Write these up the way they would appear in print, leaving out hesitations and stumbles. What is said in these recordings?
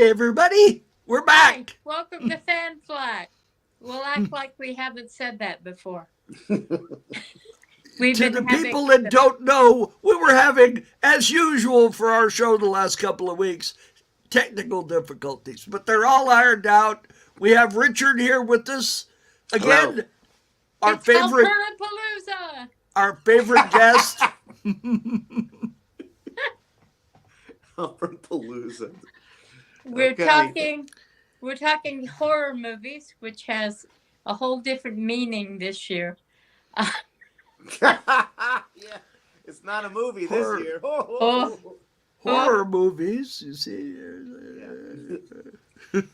Hey, everybody, we're Hi, back. welcome to Fan Flak. We'll act like we haven't said that before. We've To been the having people that don't know, we were having, as usual for our show the last couple of weeks, technical difficulties, but they're all ironed out. We have Richard here with us Hello. again, our it's favorite, Halpern Palooza. our favorite guest. From Palooza. We're Okay. talking horror movies, which has a whole different meaning this year. Yeah. It's not a movie Horror. this year. Oh, Horror movies, you see.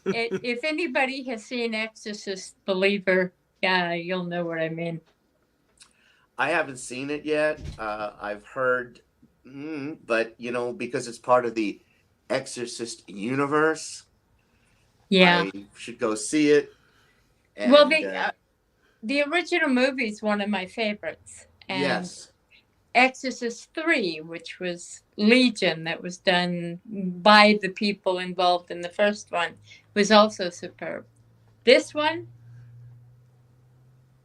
if anybody has seen Exorcist Believer, yeah, you'll know what I mean. I haven't seen it yet. I've heard, but because it's part of the Exorcist universe, Yeah. I should go see it. And, Well, the original movie is one of my favorites. And yes, Exorcist 3, which was Legion, that was done by the people involved in the first one, was also superb. This one,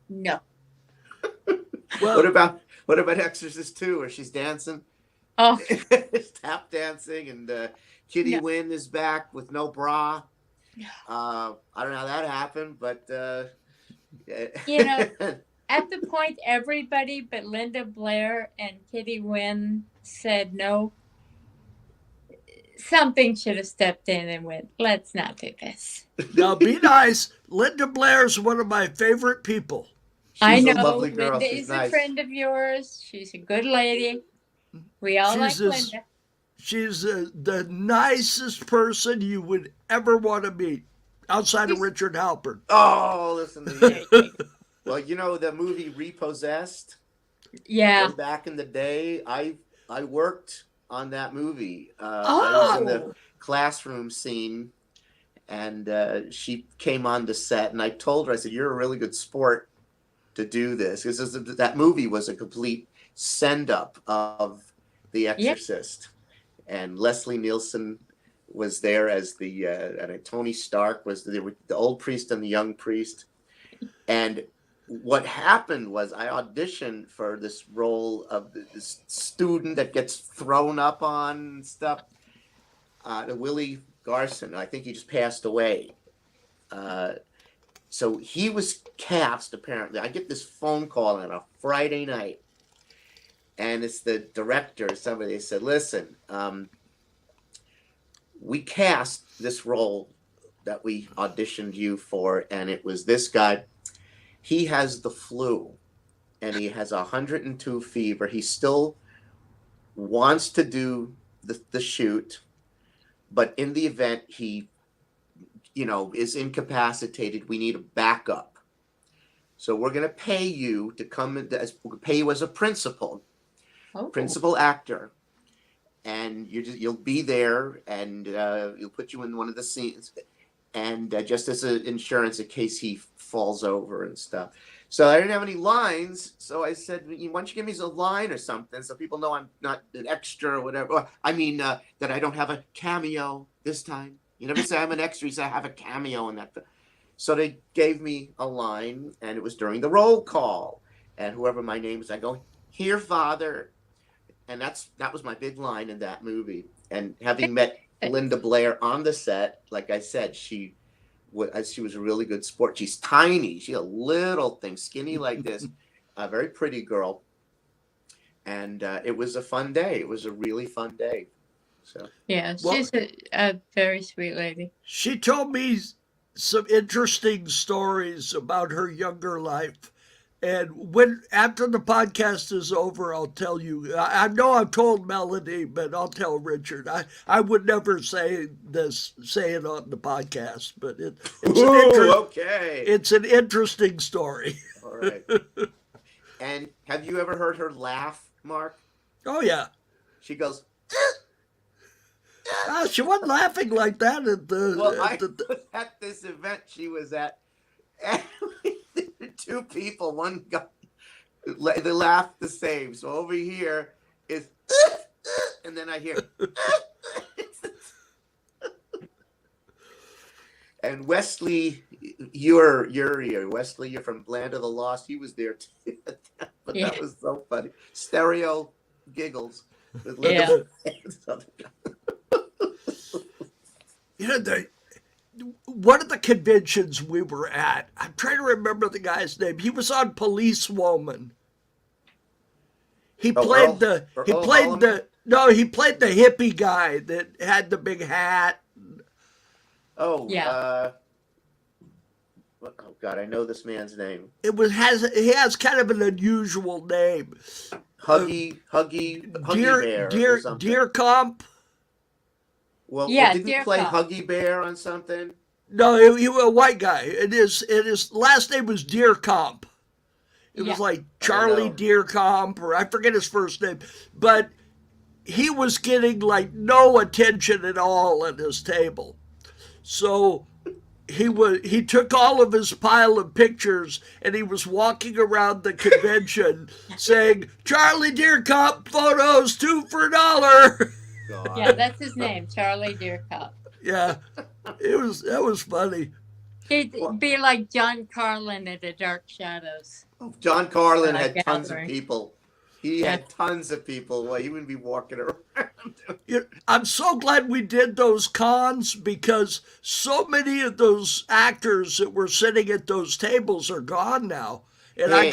no. what about Exorcist 2, where she's dancing? Oh, Tap dancing, and Kitty No. Wynn is back with no bra. I don't know how that happened, but You know, at the point everybody but Linda Blair and Kitty Wynn said no, something should have stepped in and went, let's not do this. Now, be nice. Linda Blair's one of my favorite people. I she's know a lovely girl. Linda She's is nice. a friend of yours. She's a good lady. We all She's like as- Linda. She's the nicest person you would ever want to meet, outside of Richard Halpern. Oh, listen to There you. you go. Well, the movie Repossessed, Yeah. way back in the day, I worked on that movie. I was in the classroom scene, and she came on the set, and I told her, I said, "You're a really good sport to do this," because that movie was a complete send-up of The Exorcist. And Leslie Nielsen was there as and Tony Stark was the old priest and the young priest. And what happened was I auditioned for this role of this student that gets thrown up on and stuff. The Willie Garson, I think he just passed away. So he was cast, apparently. I get this phone call on a Friday night. And it's the director, somebody said, "Listen, we cast this role that we auditioned you for, and it was this guy. He has the flu, and he has 102 fever. He still wants to do the shoot, but in the event he, is incapacitated, we need a backup. So we're going to pay you to come in, pay you as a principal actor, and you'll be there, and you'll put you in one of the scenes, and just as an insurance in case he falls over and stuff." So I didn't have any lines, so I said, "Why don't you give me a line or something so people know I'm not an extra or whatever? Or, that I don't have a cameo this time. You never say I'm an extra, you say I have a cameo in that." So they gave me a line, and it was during the roll call, and whoever my name is, I go, "Here, Father." And that was my big line in that movie. And having met Linda Blair on the set, like I said, she was a really good sport. She's tiny. She's a little thing, skinny like this, a very pretty girl. And it was a fun day. It was a really fun day. So Yeah, she's a very sweet lady. She told me some interesting stories about her younger life. And after the podcast is over, I'll tell you. I know I've told Melanie, but I'll tell Richard. I would never say it on the podcast, but it's an interesting story. All right. And have you ever heard her laugh, Mark? Oh yeah. She goes. She wasn't laughing like that at the. Well, I was at this event she was at. And two people, one guy, they laugh the same. So over here is, and then I hear, And Wesley, Wesley, you're from Land of the Lost. He was there too. But Yeah. that was so funny. Stereo giggles with Yeah. little One of the conventions we were at, I'm trying to remember the guy's name. He was on Policewoman. He played the hippie guy that had the big hat. Oh, Yeah. oh God, I know this man's name. He has kind of an unusual name. Huggy Bear or something. Deer Comp. Well, Yeah, didn't he Deer play Comp. Huggy Bear on something? No, he was a white guy. His last name was Deer Comp. It was Yeah. like Charlie Deer Comp, or I forget his first name. But he was getting like no attention at all at his table. So he took all of his pile of pictures and he was walking around the convention saying, "Charlie Deer Comp photos, 2 for $1." God. Yeah, that's his name, Charlie Deercup. Yeah, that was funny. He'd be like John Carlin at the Dark Shadows. John Carlin had gathering. tons of people. He had tons of people. Well, he wouldn't be walking around. I'm so glad we did those cons because so many of those actors that were sitting at those tables are gone now, and Hey.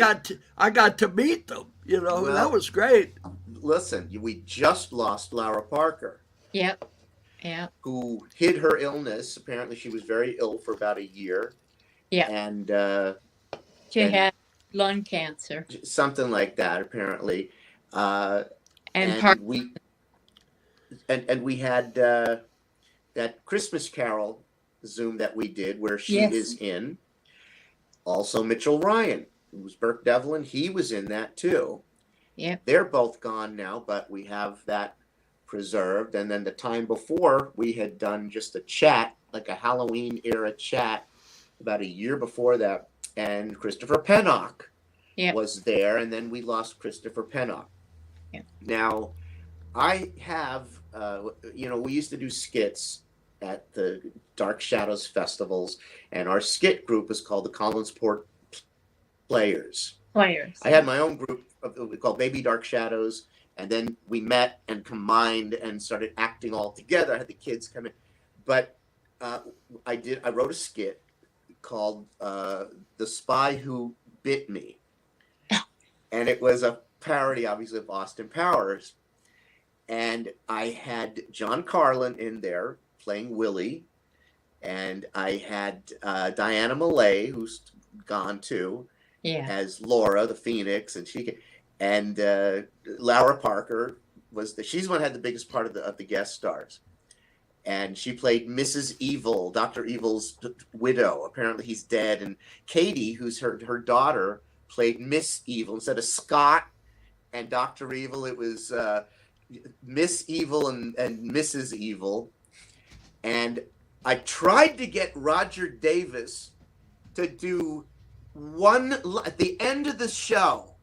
I got to meet them. Well, that was great. Listen, we just lost Laura Parker, Yep. Yeah. who hid her illness. Apparently, she was very ill for about a year. Yeah. And She had lung cancer. something like that, apparently. And we had that Christmas Carol Zoom that we did where she is in. Also, Mitchell Ryan, who was Burke Devlin, he was in that too. Yep. They're both gone now, but we have that preserved. And then the time before, we had done just a chat, like a Halloween era chat, about a year before that. And Christopher Pennock was there, and then we lost Christopher Pennock. Yeah. Now, I have, we used to do skits at the Dark Shadows festivals, and our skit group was called the Collinsport Players. I had my own group called Baby Dark Shadows, and then we met and combined and started acting all together. I had the kids come in, but I wrote a skit called "The Spy Who Bit Me," and it was a parody, obviously, of Austin Powers. And I had John Carlin in there playing Willie, and I had Diana Malay, who's gone too, as Laura the Phoenix, and Laura Parker she's the one who had the biggest part of the guest stars, and she played Mrs. Evil, Dr. Evil's widow. Apparently he's dead. And Katie, who's her daughter, played Miss Evil instead of Scott and Dr. Evil. It was Miss Evil and Mrs. Evil. And I tried to get Roger Davis to do at the end of the show.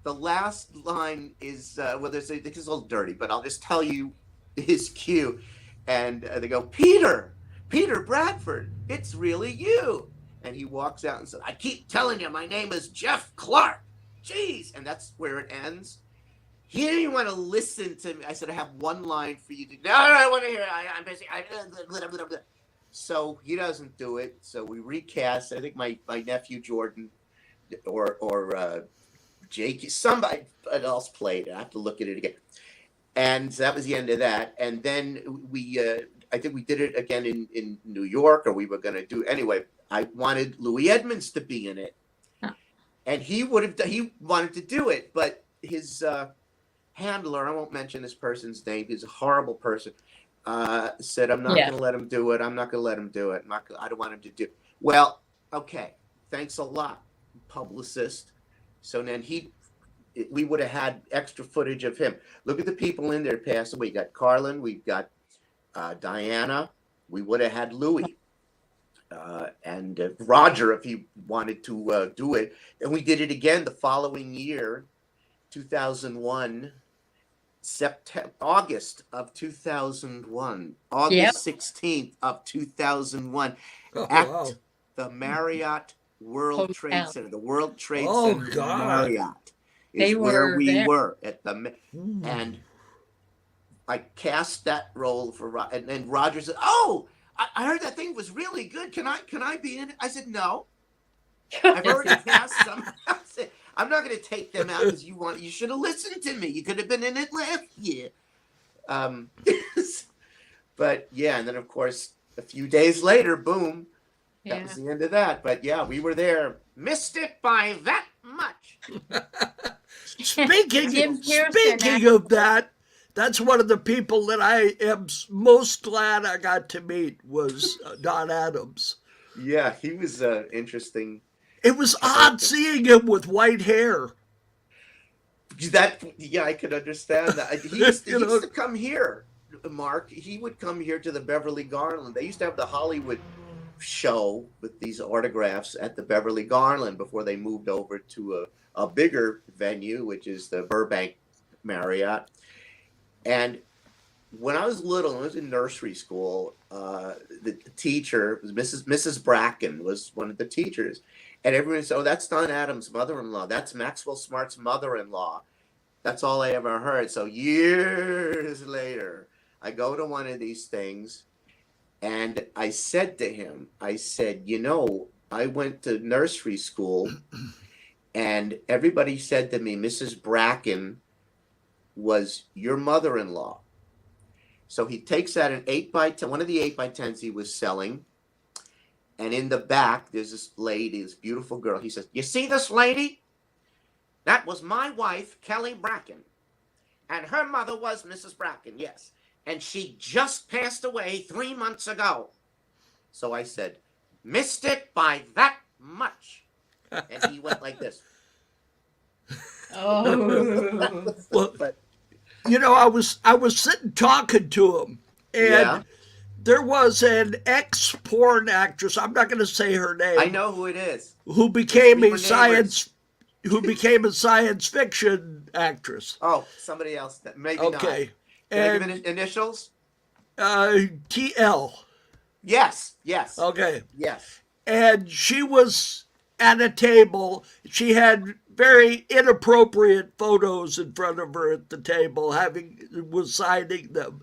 The last line is, it's a little dirty, but I'll just tell you his cue. And they go, Peter Bradford, it's really you. And he walks out and says, I keep telling you, my name is Jeff Clark. Jeez. And that's where it ends. He didn't even want to listen to me. I said, I have one line for you to. No, I want to hear it. I'm busy. So he doesn't do it. So we recast. I think my nephew Jordan or Jake, somebody else played it. I have to look at it again. And that was the end of that. And then I think we did it again in New York, or we were going to do anyway. I wanted Louis Edmonds to be in it, and he wanted to do it, but his handler, I won't mention this person's name, he's a horrible person, said, I'm not going to let him do it. I'm not going to let him do it. I don't want him to do it. Well, okay. Thanks a lot, publicist. So then we would have had extra footage of him. Look at the people in there passed away. We got Carlin. We've got Diana. We would have had Louis and Roger if he wanted to do it. And we did it again the following year, 2001. August of 2001, Yep. August 16th of 2001, Oh, at wow. the Marriott World Trade Hotel. Center. The World Trade Oh, Center God. Marriott They is where were we there. were at the, Ooh. and I cast that role for, and then Roger said, "Oh, I heard that thing was really good. Can I be in it?" I said, "No, I've already cast some." I said, "I'm not going to take them out because you should have listened to me. You could have been in it last year." But yeah, and then of course a few days later, boom, that was the end of that. But yeah, we were there. Missed it by that much. Speaking Jim Pearson speaking of that, that's one of the people that I am most glad I got to meet was Don Adams. Yeah, he was interesting. It was odd seeing him with white hair. Yeah, I could understand that. He used You know? to come here, Mark. He would come here to the Beverly Garland. They used to have the Hollywood show with these autographs at the Beverly Garland before they moved over to a bigger venue, which is the Burbank Marriott. And when I was little, I was in nursery school, the teacher was Mrs. Bracken was one of the teachers. And everyone said, "Oh, that's Don Adams' mother-in-law. That's Maxwell Smart's mother-in-law." That's all I ever heard. So years later, I go to one of these things, and I said to him, I said, I went to nursery school, and everybody said to me, Mrs. Bracken was your mother-in-law. So he takes out an 8x10, one of the 8x10s he was selling. And in the back, there's this lady, this beautiful girl. He says, "You see this lady? That was my wife, Kelly Bracken. And her mother was Mrs. Bracken, yes. And she just passed away 3 months ago." So I said, "Missed it by that much." And he went like this. Oh. Well, But I was sitting talking to him, and yeah, there was an ex-porn actress. I'm not going to say her name. I know who it is. Who became We a were science fiction actress. Oh, somebody else. Maybe not. Okay, Can I give and it initials? TL. Yes. Okay, Yes. and she was at a table. She had very inappropriate photos in front of her at the table, was signing them.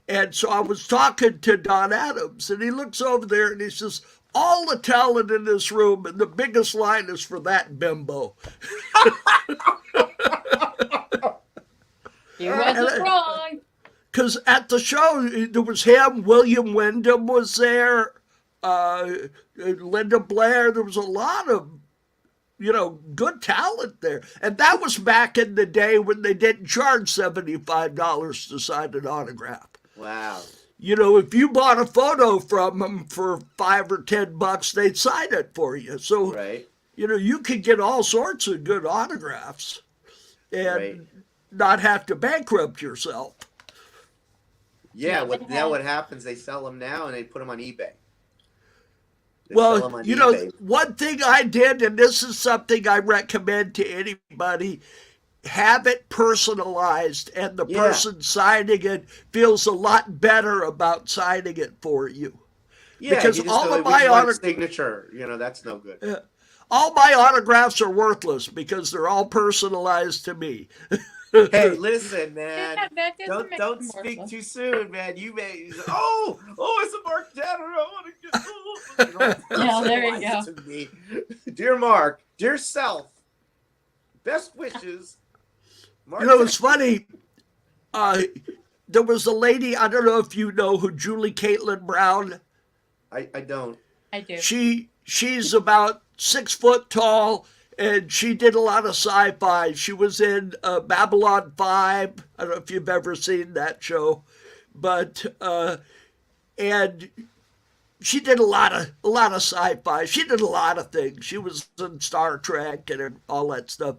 And so I was talking to Don Adams, and he looks over there and he says, "All the talent in this room, and the biggest line is for that bimbo." You wasn't wrong. Because at the show, there was him, William Wyndham was there, Linda Blair. There was a lot of, good talent there. And that was back in the day when they didn't charge $75 to sign an autograph. Wow. If you bought a photo from them for $5 or $10, they'd sign it for you. So, Right. You could get all sorts of good autographs and Right. not have to bankrupt yourself. Yeah. Yeah, Now what happens? They sell them now and they put them on eBay. They sell Well, them on eBay. one thing I did, and this is something I recommend to anybody, have it personalized, and the Yeah. person signing it feels a lot better about signing it for you. Yeah, because you just all go, of "We my just want autographs, signature." That's no good. all my autographs are worthless because they're all personalized to me. Hey, listen, man. Yeah, that doesn't make Don't them speak worthless. too soon, man. You may. Oh, it's a Mark Danner. I want to get. Yeah, there you personalize it to me. Dear Mark, dear self, best wishes. Mark It's funny. There was a lady, I don't know if you know who Julie Caitlin Brown. I don't. I do. She's about 6 foot tall, and she did a lot of sci-fi. She was in Babylon 5. I don't know if you've ever seen that show, but and she did a lot of sci-fi. She did a lot of things. She was in Star Trek and all that stuff,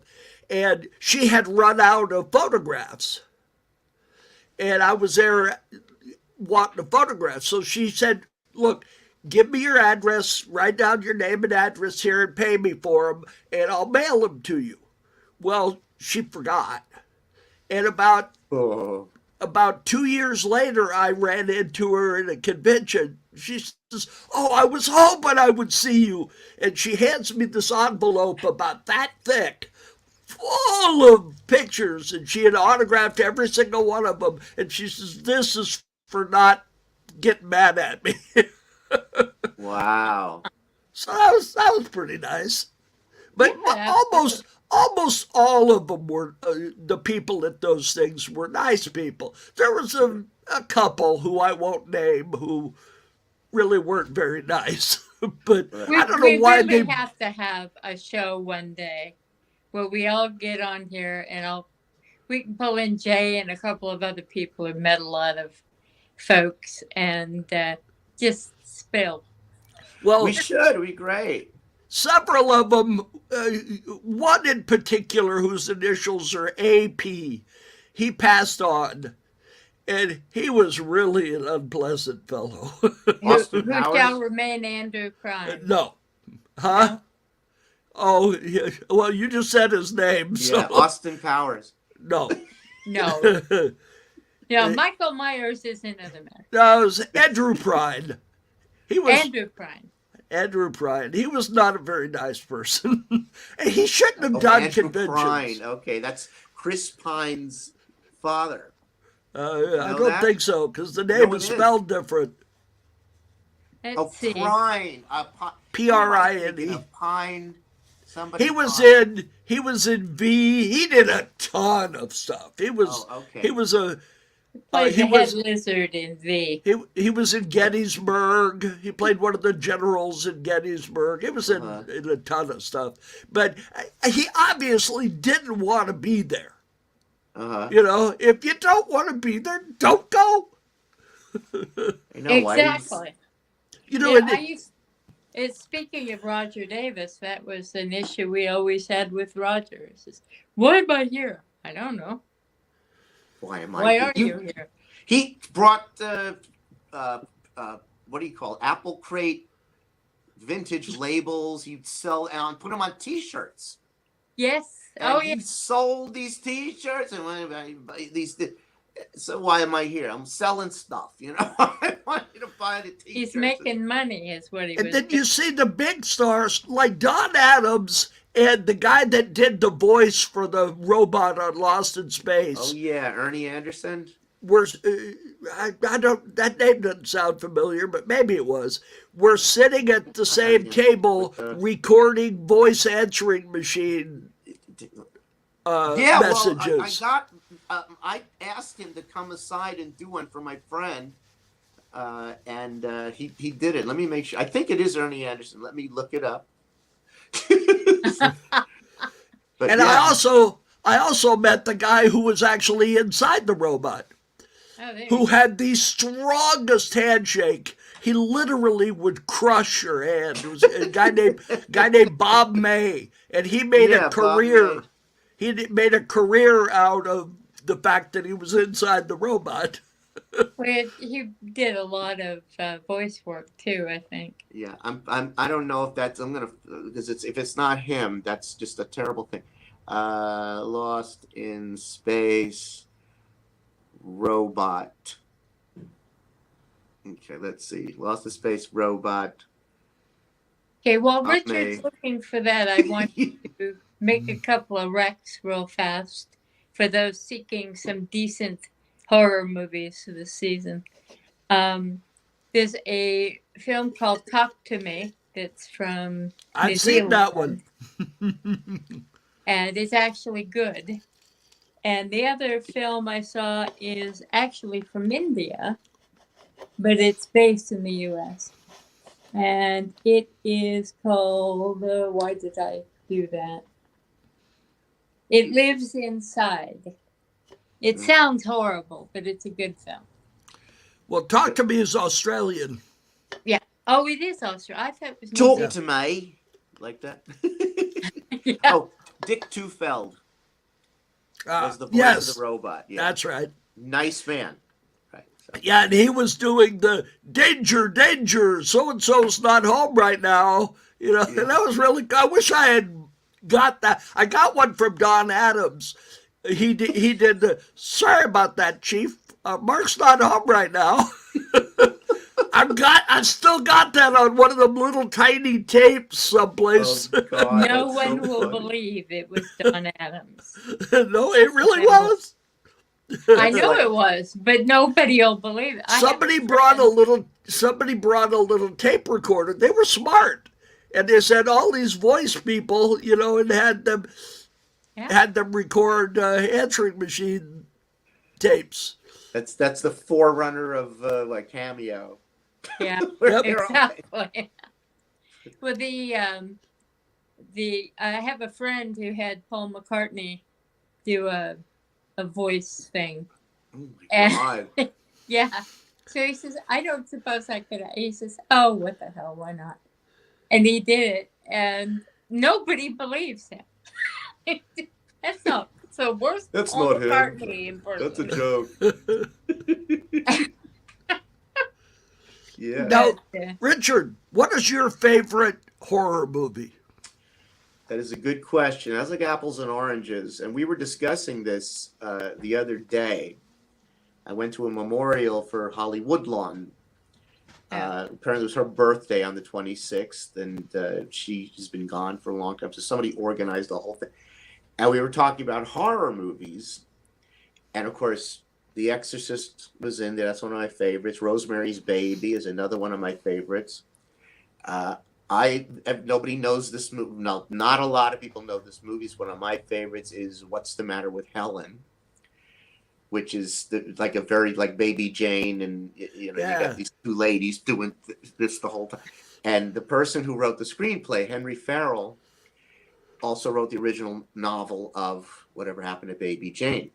and she had run out of photographs. And I was there wanting a photograph, so she said, "Look, give me your address, write down your name and address here and pay me for them, and I'll mail them to you." Well, she forgot. And Oh. about 2 years later, I ran into her in a convention. She says, "Oh, I was hoping I would see you." And she hands me this envelope about that thick, full of pictures. And she had autographed every single one of them. And she says, "This is for not getting mad at me." Wow. So that was pretty nice. But Yeah, almost all of them were the people at those things were nice people. There was a couple who I won't name who really weren't very nice. But I don't know why we really they. have to have a show one day where we all get on here and we can pull in Jay and a couple of other people who met a lot of folks and just spill. Well, We should. It'd be great. several of them. One in particular, whose initials are AP, he passed on, and he was really an unpleasant fellow. Austin Who Powers? shall remain Andrew Crime? No, huh? Oh, yeah. Well, you just said his name, so Yeah, Austin Powers. no. No. No, Michael Myers is another man. No, it was Andrew Prine. He was Andrew Crime. Andrew Prine. He was not a very nice person. And he shouldn't have Oh, done Andrew conventions. Prine. Okay, that's Chris Pine's father. I know don't that? think so, because the name No, is it is. spelled different. Let's Oh, see. Prine. Prine. Pine. Somebody. He was Pine. in V. He did a ton of stuff. He was Oh, okay. he was a Played he the was- head lizard in V. he was in Gettysburg. He played one of the generals in Gettysburg. He was in a ton of stuff. But he obviously didn't want to be there. Uh-huh. You know, if you don't want to be there, don't go. I know why he's- Exactly. You know, Yeah, speaking of Roger Davis, that was an issue we always had with Roger. He says, "Why am I here? I don't know. Why am I? Why are you here?" He brought what do you call it? Apple Crate vintage labels. He'd sell and put them on T-shirts. Yes. And Oh, he yes. sold these T-shirts and these. So why am I here? I'm selling stuff. You know, I want you to buy the T-shirts. He's making money, is what he and was then you see the big stars like Don Adams and the guy that did the voice for the robot on Lost in Space. Oh yeah, Ernie Anderson. Were I don't, that name doesn't sound familiar, but maybe it was. We're sitting at the same table recording voice answering machine Yeah, messages. well, I asked him to come aside and do one for my friend, and he did it. Let me make sure. I think it is Ernie Anderson. Let me look it up. But And yeah, I also met the guy who was actually inside the robot, Oh, there who you had the strongest handshake. He literally would crush your hand. It was a guy named Bob May, and he made Yeah, a Bob career. May. He made a career out of the fact that he was inside the robot. Well, he did a lot of voice work too, I think. yeah. I don't know if that's. I'm gonna because if it's not him, that's just a terrible thing. Lost in Space robot. Okay, let's see. Lost in Space robot. Okay, while Bob Richard's May. looking for that, I want to make a couple of recs real fast for those seeking some decent horror movies this season. There's a film called Talk to Me that's from New I've seen Zealand, that one. and it's actually good. And the other film I saw is actually from India, but it's based in the U.S. And it is called, why did I do that? It Lives Inside. It sounds horrible, but it's a good film. Well, Talk to Me is Australian. Yeah. Oh, it is Australia. I thought it was New Talk Zealand. to me like that. Yeah. Oh, Dick Tufeld was the voice Yes, of the robot. Yeah, that's right. nice man. Right. So, Yeah, and he was doing the danger, danger, so-and-so's not home right now. You know, and that was really, I wish I had got that. I got one from Don Adams. He did the. Sorry about that, Chief. Mark's not home right now. I still got that on one of them little tiny tapes someplace. Oh God, No that's one so will funny. believe it was Don Adams. No, it really No. was. I know it was, but nobody will believe it. Somebody brought a little tape recorder. They were smart, and they said all these voice people, and had them record answering machine tapes. That's the forerunner of like Cameo. Yeah, Yep. exactly. Well, I have a friend who had Paul McCartney do a voice thing. Oh my God. Yeah. So he says, I don't suppose I could. He says, oh, what the hell? Why not? And he did it, and nobody believes him. That's not. So worst. That's Paul not him. McCartney That's a impersonation. joke. Yeah. Now, But, Richard, what is your favorite horror movie? That is a good question. That's like apples and oranges. And we were discussing this the other day. I went to a memorial for Holly Woodlawn. Apparently, it was her birthday on the 26th, and she has been gone for a long time. So somebody organized the whole thing. And we were talking about horror movies. And of course, The Exorcist was in there. That's one of my favorites. Rosemary's Baby is another one of my favorites. Nobody knows this movie. No, not a lot of people know this movie. It's one of my favorites. Is What's the Matter with Helen, which is like a very like Baby Jane, and you got these two ladies doing this the whole time. And the person who wrote the screenplay, Henry Farrell, also wrote the original novel of Whatever Happened to Baby Jane.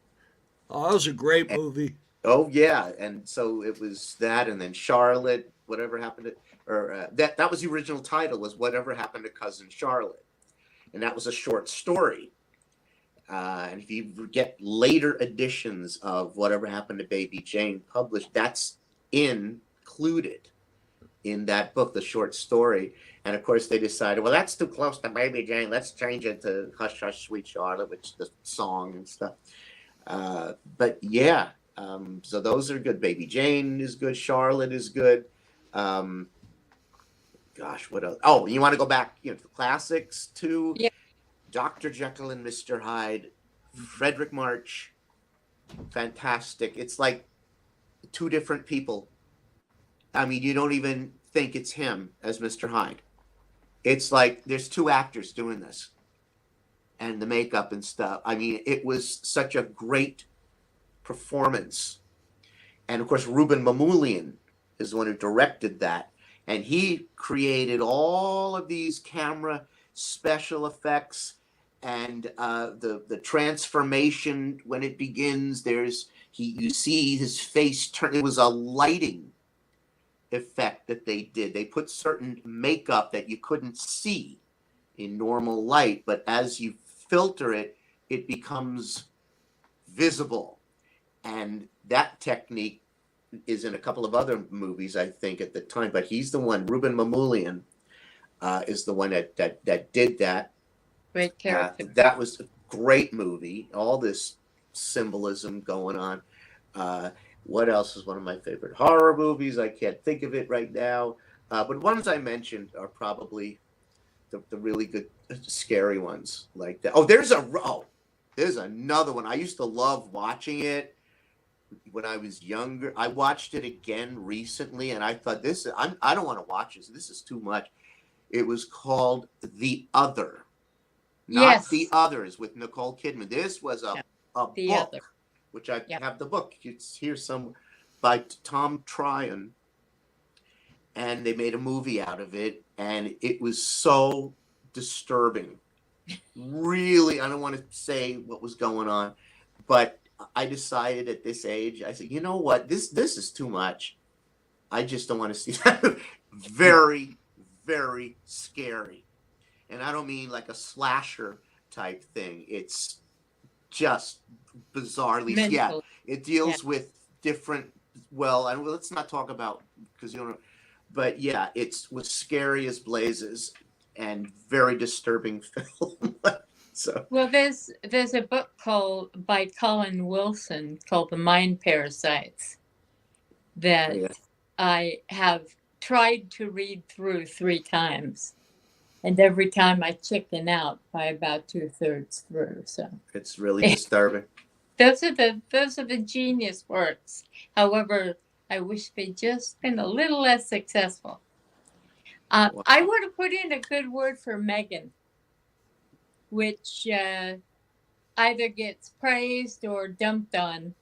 Oh, that was a great movie. Oh yeah, and so it was that, and then Charlotte, Whatever Happened to, or that was the original title, was Whatever Happened to Cousin Charlotte, and that was a short story. And if you get later editions of Whatever Happened to Baby Jane published, that's included in that book, the short story. And of course, they decided, well, that's too close to Baby Jane. Let's change it to Hush Hush Sweet Charlotte, which is the song and stuff. But yeah, so those are good. Baby Jane is good. Charlotte is good. Gosh, what else? Oh, you want to go back, to the classics too? Yeah. Dr. Jekyll and Mr. Hyde, Frederick March, fantastic. It's like two different people. I mean, you don't even think it's him as Mr. Hyde. It's like there's two actors doing this. And the makeup and stuff. I mean, it was such a great performance. And of course, Ruben Mamoulian is the one who directed that. And he created all of these camera special effects and the transformation when it begins. You see his face turn. It was a lighting effect that they did. They put certain makeup that you couldn't see in normal light, but as you filter it, it becomes visible. And that technique is in a couple of other movies, I think, at the time. But he's the one, Ruben Mamoulian, is the one that did that. great character. That was a great movie. All this symbolism going on. What else is one of my favorite horror movies? I can't think of it right now. But ones I mentioned are probably the really good, scary ones like that. Oh, there's another one. I used to love watching it when I was younger. I watched it again recently, and I thought I don't want to watch this. This is too much. It was called The Other, not The Others with Nicole Kidman. This was a book, Other. which I have the book. It's here some by Tom Tryon. And they made a movie out of it, and it was so disturbing. Really, I don't want to say what was going on, but I decided at this age, I said, you know what, this is too much. I just don't want to see that. Very, very scary. And I don't mean like a slasher type thing. It's just bizarrely, Mental. it deals with different, let's not talk about, because you don't know. But yeah, it was scary as blazes and very disturbing film. So Well, there's a book by Colin Wilson called The Mind Parasites that yeah, I have tried to read through 3 times, and every time I chicken out by about 2/3 through. So it's really disturbing. those are the genius works. However, I wish they'd just been a little less successful. Wow. I would have put in a good word for Megan, which either gets praised or dumped on.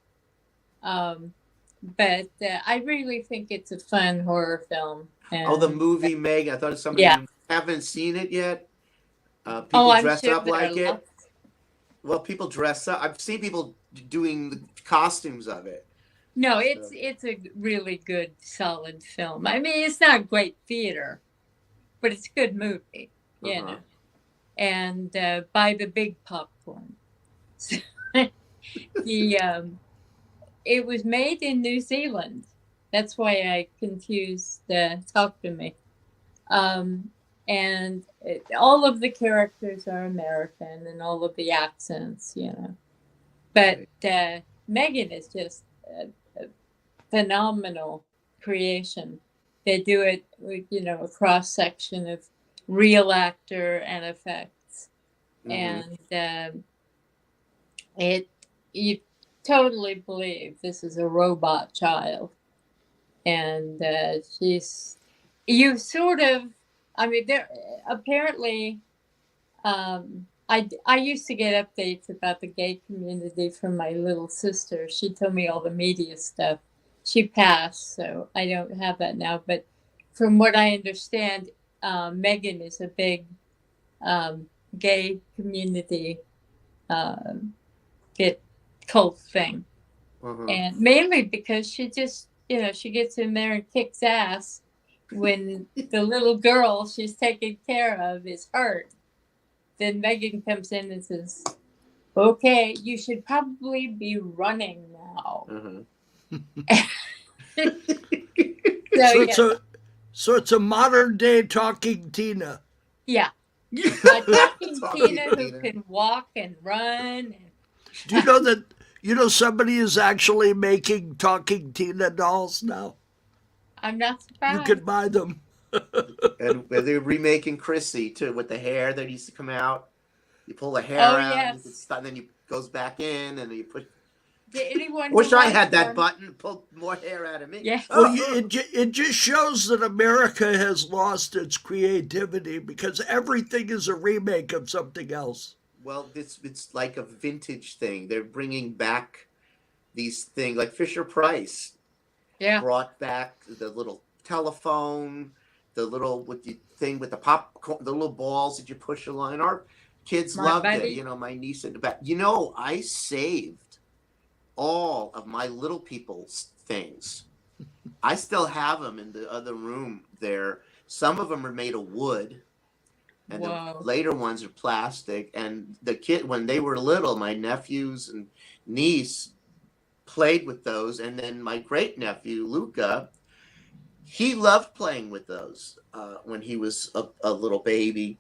But I really think it's a fun horror film. Oh, the And movie Meg. I thought somebody yeah. who haven't seen it yet. Oh, People I'm dress sure up there are like it. lots. Well, people dress up. I've seen people doing the costumes of it. No, So, it's a really good, solid film. I mean, it's not great theater, but it's a good movie, you uh-huh. know. And buy the big popcorn. It was made in New Zealand. That's why I confused Talk to Me. And all of the characters are American and all of the accents, you know. But Megan is just a phenomenal creation. They do it with, you know, a cross section of real actor and effects. Mhm. And you totally believe this is a robot child. And you sort of, I mean, there apparently, I used to get updates about the gay community from my little sister. She told me all the media stuff. She passed, so I don't have that now. But from what I understand, Megan is a big gay community cult thing. Uh-huh. And mainly because she just, you know, she gets in there and kicks ass when the little girl she's taking care of is hurt. Then Megan comes in and says, okay, you should probably be running now. Uh-huh. So it's a modern day Talking Tina. Yeah. Talking Tina who Tina. can walk and run. Do you know that somebody is actually making Talking Tina dolls now? I'm not You surprised. can buy them. And they're remaking Chrissy too with the hair that used to come out. You pull the hair Oh, out, yes. you can start, and then you goes back in, and then you put. Did anyone Wish who I likes had that them- button. Pull more hair out of me. Yeah. Well, it just shows that America has lost its creativity because everything is a remake of something else. Well, it's like a vintage thing. They're bringing back these things like Fisher Price Yeah. brought back the little telephone, the little thing with the popcorn, the little balls that you push along. And our kids My loved buddy. it. You know, my niece and back. You know, I saved all of my little people's things. I still have them in the other room there. Some of them are made of wood, and Whoa. the later ones are plastic. And the kid, when they were little, my nephews and niece played with those, and then my great nephew Luca, he loved playing with those when he was a little baby.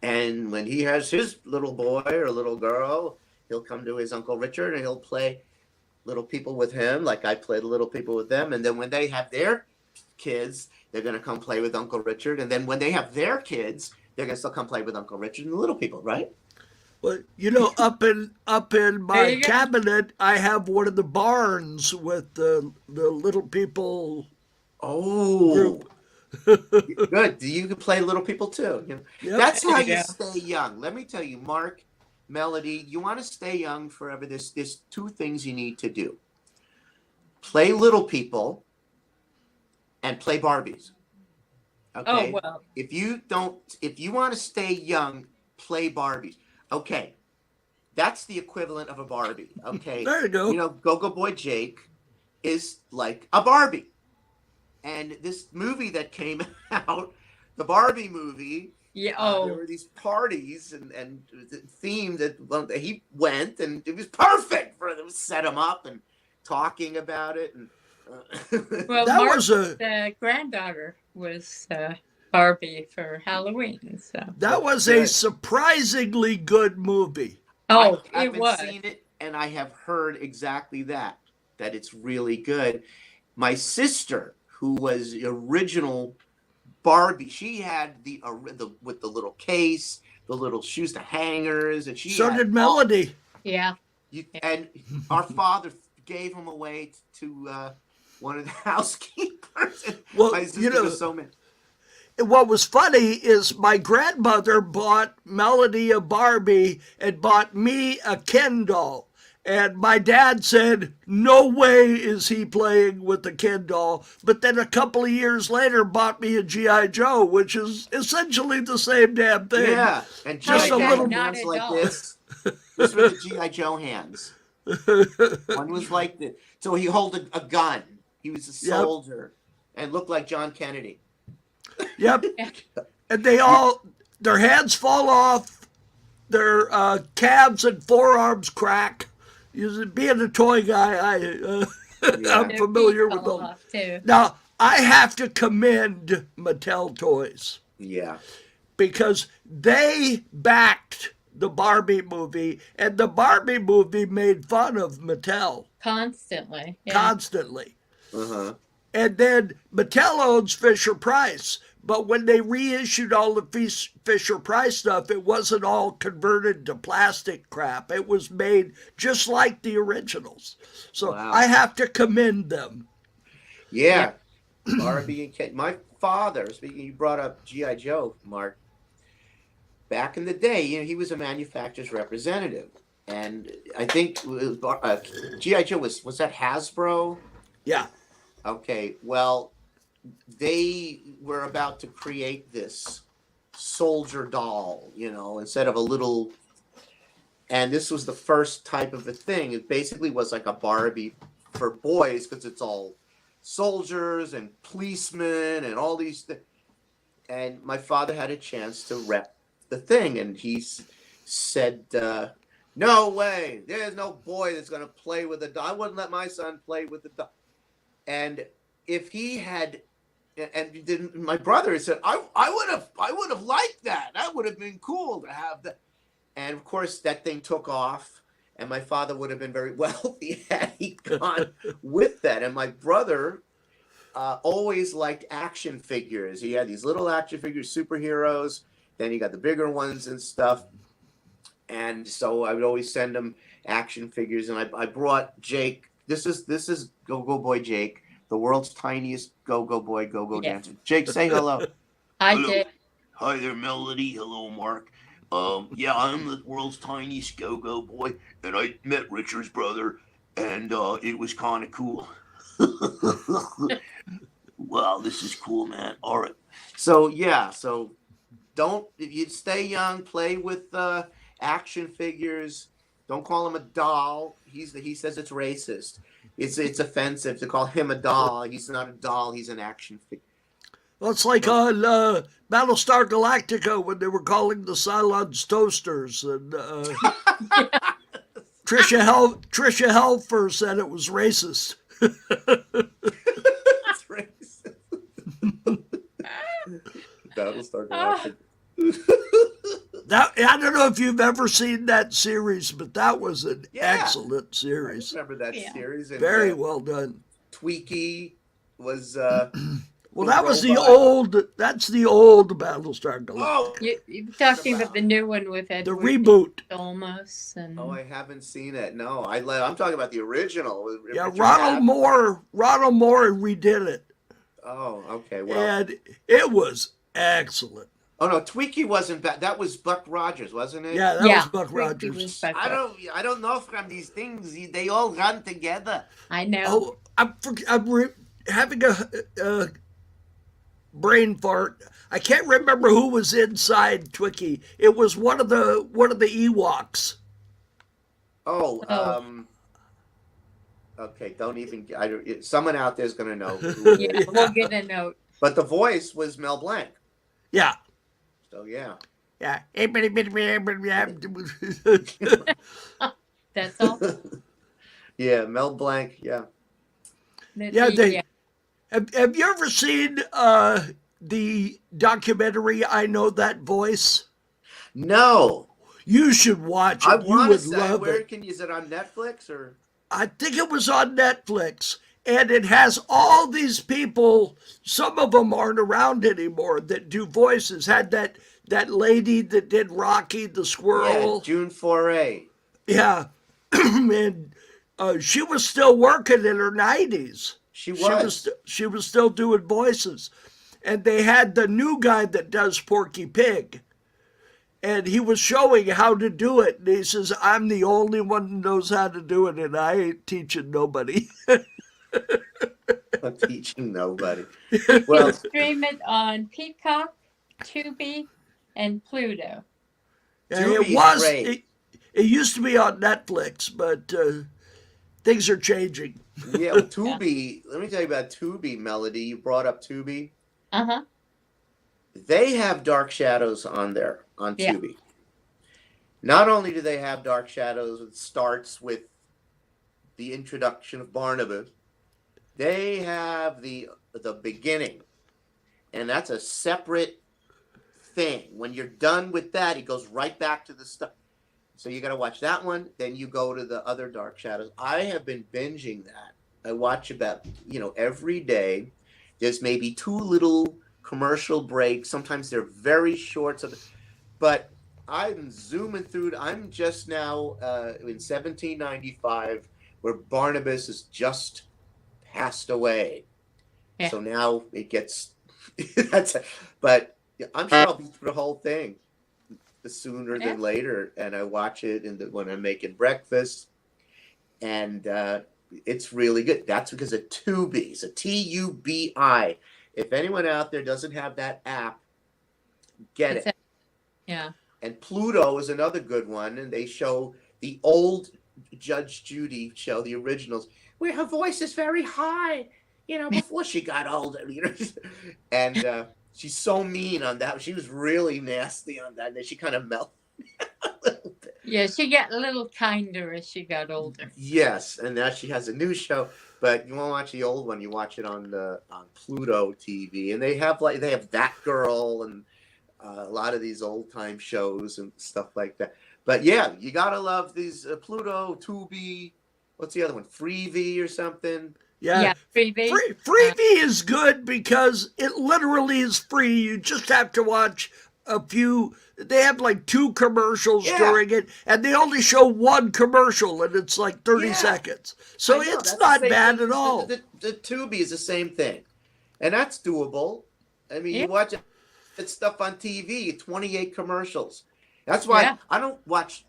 And when he has his little boy or little girl, he'll come to his Uncle Richard and he'll play little people with him, like I played little people with them. And then when they have their kids, they're going to come play with Uncle Richard. And then when they have their kids, they're going to still come play with Uncle Richard and the little people, right? Well, you know, up in my you go. cabinet, I have one of the barns with the little people. Oh, Group. good. You can play little people too. You know? Yep. That's how There you you go. stay young. Let me tell you, Mark, Melody, you want to stay young forever. There's 2 things you need to do: play little people and play Barbies. Okay. Oh, well. If you want to stay young, play Barbies. Okay. That's the equivalent of a Barbie. Okay. There you go. You know, Go-Go Boy Jake is like a Barbie. And this movie that came out, the Barbie movie, Yeah. there were these parties and themed that he went, and it was perfect for them to set him up and talking about it. And Well, That Mark's was a granddaughter was Barbie for Halloween. So That was a Good. surprisingly good movie. oh, I it haven't was. seen it, and I have heard exactly that it's really good. My sister, who was the original Barbie, she had the with the little case, the little shoes, the hangers, and she So had did Melody. Yeah. and our father gave them away to one of the housekeepers. And Well, my sister was so mad. What was funny is my grandmother bought Melody a Barbie and bought me a Ken doll. And my dad said, no way is he playing with the Ken doll. But then a couple of years later bought me a G.I. Joe, which is essentially the same damn thing. Yeah, and Just G.I. a Joe little- had Not hands a like doll. this. These were the G.I. Joe hands. One was like this. So he held a gun. He was a Yep. soldier and looked like John Kennedy. Yep. And their hands fall off, their calves and forearms crack. Being a toy guy, Yeah. I'm Their familiar feet with fell them. off, too. Now, I have to commend Mattel Toys Yeah. because they backed the Barbie movie, and the Barbie movie made fun of Mattel Constantly. Yeah. constantly. Uh-huh. And then Mattel owns Fisher Price. But when they reissued all the Fisher Price stuff, it wasn't all converted to plastic crap. It was made just like the originals. So Wow. I have to commend them. Yeah. Barbie and Ken. My father, speaking, you brought up G.I. Joe, Mark. Back in the day, he was a manufacturer's representative. And I think G.I. Joe was that Hasbro? Yeah. Okay, well, they were about to create this soldier doll, instead of a little. And this was the first type of a thing. It basically was like a Barbie for boys because it's all soldiers and policemen and all these things. And my father had a chance to rep the thing, and he said, "No way! There's no boy that's going to play with a doll. I wouldn't let my son play with the doll." And if he had, and then my brother said, I would have liked that. That would have been cool to have that. And of course, that thing took off, and my father would have been very wealthy had he gone with that. And my brother always liked action figures. He had these little action figures, superheroes. Then he got the bigger ones and stuff. And so I would always send him action figures. And I brought Jake. This is Go-Go Boy Jake, the world's tiniest Go-Go Boy, Go-Go Yes. dancer. Jake, say hello. I Hello. did. Hi there, Melody. Hello, Mark. Yeah, I'm the world's tiniest go-go boy, and I met Richard's brother, and it was kind of cool. Wow, this is cool, man. All right. So if you stay young, play with action figures. Don't call him a doll. He says it's racist. It's offensive to call him a doll. He's not a doll. He's an action figure. Well, it's like on Battlestar Galactica when they were calling the Cylons toasters, and Trisha Helfer said it was racist. It's racist. Battlestar Galactica. I don't know if you've ever seen that series, but that was an excellent I series. remember that Yeah. series. And, Very well done. Tweaky was. Well, that was the robot. old. That's the old Battlestar Galactica. Oh, You're talking about the new one with The Edward reboot. Olmos and I haven't seen it. No, I'm talking about the original. with Yeah, Richard Ronald Abbott. Moore redid it, Oh, okay. Well, and it was excellent. oh no, Tweaky wasn't bad. That was Buck Rogers, wasn't it? Yeah, that was Buck Tweaky Rogers. was Buck I Rogers. don't know from these things. They all run together. I know. Oh, I'm having a brain fart. I can't remember who was inside Twiki. It was one of the Ewoks. Oh, Oh. Okay, don't even. Someone out there's gonna know. Who it Yeah, is. we'll get a note. But the voice was Mel Blanc. Yeah. So yeah. Yeah. That's all. Yeah, Mel Blanc. Yeah. Yeah, have you ever seen the documentary I Know That Voice? No, You should watch I it. You want to would say. love Where it. can you? Is it on Netflix or? I think it was on Netflix. And it has all these people, some of them aren't around anymore, that do voices. Had that lady that did Rocky the Yeah, Squirrel. June Foray. Yeah. And she was still working in her 90s. She She was. was she was still doing voices. And they had the new guy that does Porky Pig. And he was showing how to do it. And he says, I'm the only one who knows how to do it, and I ain't teaching nobody. I'm teaching nobody. You Well, can stream it on Peacock, Tubi, and Pluto. It Tubi's was, great. it used to be on Netflix, but things are changing. Yeah, well, Tubi. Let me tell you about Tubi, Melody. You brought up Tubi. Uh-huh. They have Dark Shadows on there on Yeah. Tubi. Not only do they have Dark Shadows, it starts with the introduction of Barnabas. They have the beginning, and that's a separate thing. When you're done with that, it goes right back to the stuff. So you got to watch that one. Then you go to the other Dark Shadows. I have been binging that. I watch about every day. There's maybe 2 little commercial breaks. Sometimes they're very short. But I'm zooming through. I'm just now in 1795, where Barnabas has just passed away. Yeah. So now it gets but I'm sure I'll be through the whole thing sooner than later, and I watch it when I'm making breakfast, and it's really good. That's because of Tubi. It's a Tubi. If anyone out there doesn't have that app, get it. Yeah. And Pluto is another good one, and they show the old Judge Judy show, the originals, where her voice is very high, before she got older, and she's so mean on that. She was really nasty on that, and then she kind of melted a little bit. Yeah, she got a little kinder as she got older. Yes, and now she has a new show. But you won't watch the old one; you watch it on Pluto TV, and they have That Girl and a lot of these old time shows and stuff like that. But yeah, you gotta love these Pluto, Tubi. What's the other one? Freevee or something? Yeah. Freebie. Freebie is good because it literally is free. You just have to watch a few. They have like 2 commercials during it, and they only show 1 commercial, and it's like 30 seconds. So it's not bad at all. The Tubi is the same thing, and that's doable. I mean, you watch that stuff on TV, 28 commercials. That's why I don't watch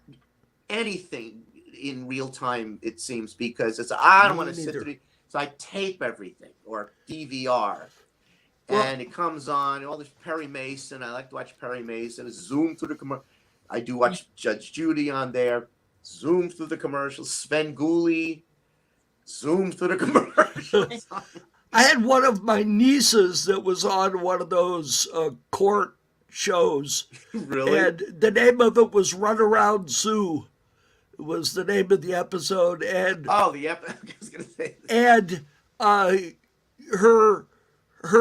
anything in real time, it seems, because I don't want to sit through. So I tape everything or DVR, and it comes on. All this Perry Mason. I like to watch Perry Mason. Zoom through the commercial. I do watch Judge Judy on there. Zoom through the commercials. Sven Gulli. Zoom through the commercials. I had one of my nieces that was on one of those court shows. Really? And the name of it was Runaround Sue. Was the name of the episode, and the episode. I was gonna say that. And her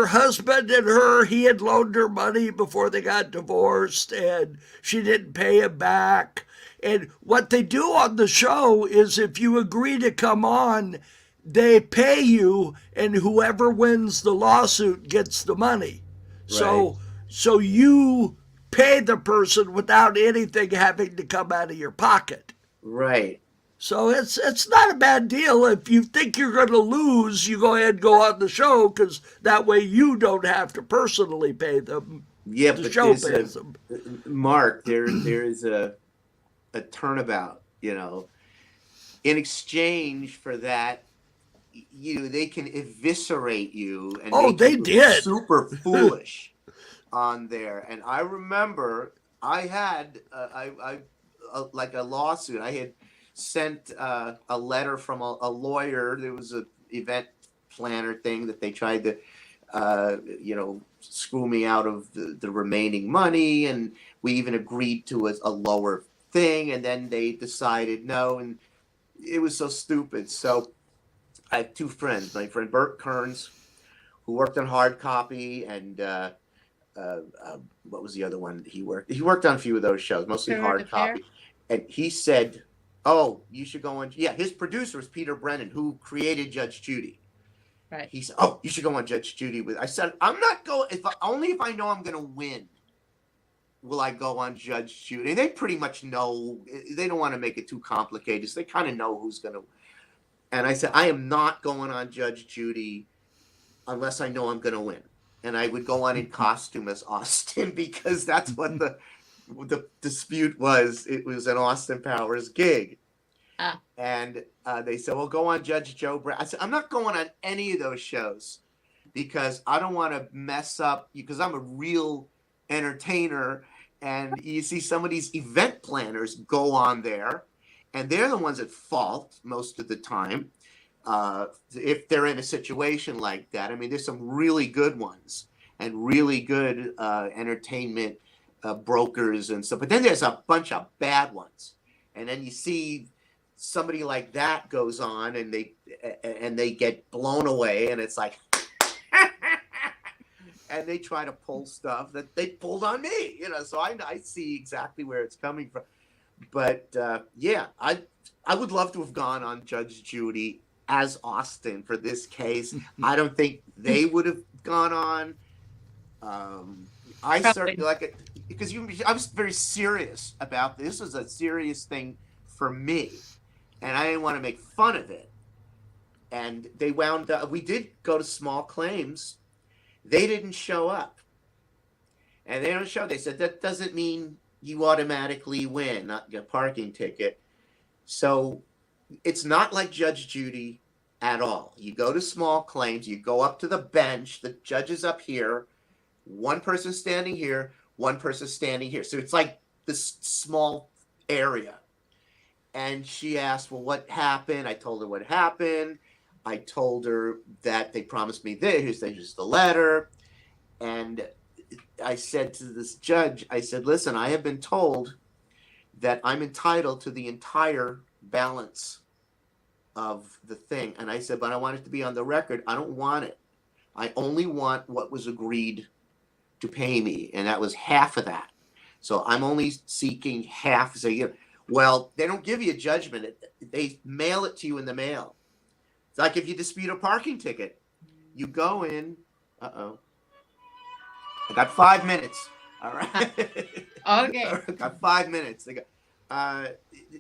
husband and her, he had loaned her money before they got divorced, and she didn't pay him back. And what they do on the show is, if you agree to come on, they pay you, and whoever wins the lawsuit gets the money. Right. So you pay the person without anything having to come out of your pocket. Right. So it's not a bad deal. If you think you're going to lose, you go ahead and go on the show, because that way you don't have to personally pay them. Yeah, the but show pays them. Mark, there is a turnabout. In exchange for that, they can eviscerate you and make they you did. super foolish on there. And I remember I had like a lawsuit. I had sent a letter from a lawyer. There was an event planner thing that they tried to screw me out of the remaining money, and we even agreed to a lower thing, and then they decided no, and it was so stupid. So I have 2 friends. My friend Bert Kearns, who worked on hard copy, and what was the other one he worked? He worked on a few of those shows, mostly Current hard Affair? copy. And he said, "Oh, you should go on." Yeah, his producer was Peter Brennan, who created Judge Judy. Right. He said, "Oh, you should go on Judge Judy with." I said, "I'm not going. Only if I know I'm going to win, will I go on Judge Judy." They pretty much know. They don't want to make it too complicated, so they kind of know who's going to. And I said, "I am not going on Judge Judy unless I know I'm going to win." And I would go on in costume as Austin because that's what the dispute was. It was an Austin Powers gig. And they said, "Well, go on Judge Joe Brown." I said, "I'm not going on any of those shows because I don't want to mess up, because I'm a real entertainer." And you see some of these event planners go on there, and they're the ones at fault most of the time. If they're in a situation like that. I mean, there's some really good ones and really good entertainment brokers and stuff. But then there's a bunch of bad ones. And then you see somebody like that goes on and they get blown away, and it's like, and they try to pull stuff that they pulled on me, you know. So I see exactly where it's coming from. But yeah, I would love to have gone on Judge Judy as Austin for this case. I don't think they would have gone on. I Probably. certainly like it because I was very serious about this. This was a serious thing for me, and I didn't want to make fun of it. And they wound up. We did go to small claims. They didn't show up, and they don't show. They said that doesn't mean you automatically win, not get a parking ticket. So it's not like Judge Judy at all. You go to small claims, you go up to the bench, the judge is up here, one person standing here, one person standing here. So it's like this small area. And she asked, "Well, what happened?" I told her what happened. I told her that they promised me this, here's the letter. And I said to this judge, I said, "Listen, I have been told that I'm entitled to the entire balance of the thing." And I said, "But I want it to be on the record. I don't want it. I only want what was agreed to pay me." And that was half of that. So I'm only seeking half. So, well, they don't give you a judgment. They mail it to you in the mail. It's like if you dispute a parking ticket, you go in. I got 5 minutes. All right. Okay. Got 5 minutes.